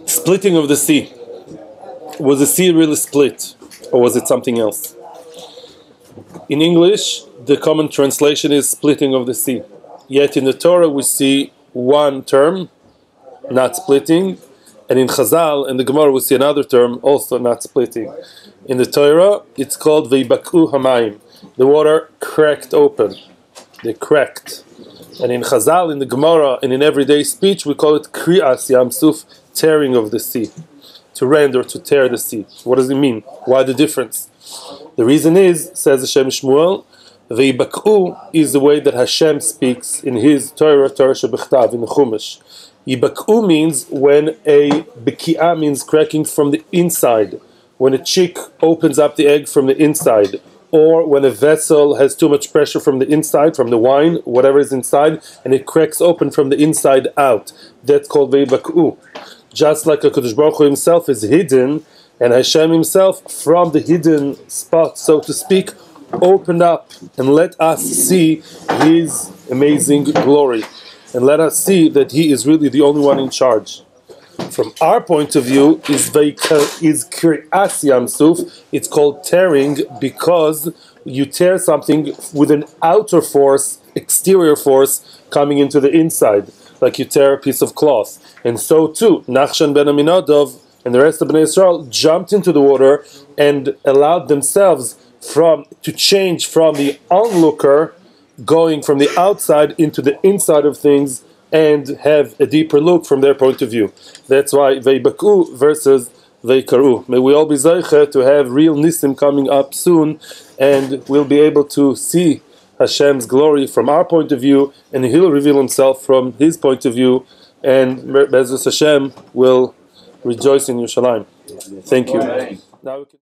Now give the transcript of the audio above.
Splitting of the sea. Was the sea really split, or was it something else? In English, the common translation is splitting of the sea. Yet in the Torah we see one term, not splitting, and in Chazal and the Gemara we see another term, also not splitting. In the Torah, it's called Veibaku Hamayim. The water cracked open. They cracked. And in Chazal, in the Gemara, and in everyday speech, we call it Kri'as Yam Suf, tearing of the sea. To rend or to tear the sea. What does it mean? Why the difference? The reason is, says Hashem Shmuel, Veibaku is the way that Hashem speaks in his Torah Shebechtav, in the Chumash. Yibaku means when a beki'ah means cracking from the inside. When a chick opens up the egg from the inside. Or when a vessel has too much pressure from the inside, from the wine, whatever is inside, and it cracks open from the inside out. That's called Veibaku. Just like HaKadosh Baruch Hu himself is hidden, and Hashem himself, from the hidden spot, so to speak, opened up and let us see his amazing glory. And let us see that he is really the only one in charge. From our point of view, is Kri'as Yam Suf. It's called tearing because you tear something with an outer force, exterior force, coming into the inside, like you tear a piece of cloth. And so too, Nachshan ben Aminadov and the rest of Bnei Israel jumped into the water and allowed themselves to change from the onlooker, going from the outside into the inside of things, and have a deeper look from their point of view. That's why Veibaku versus Veikaru. May we all be zeicher to have real Nisim coming up soon, and we'll be able to see Hashem's glory from our point of view, and He'll reveal Himself from His point of view, and Be'ezus Hashem will rejoice in Yerushalayim. Thank you. Now we can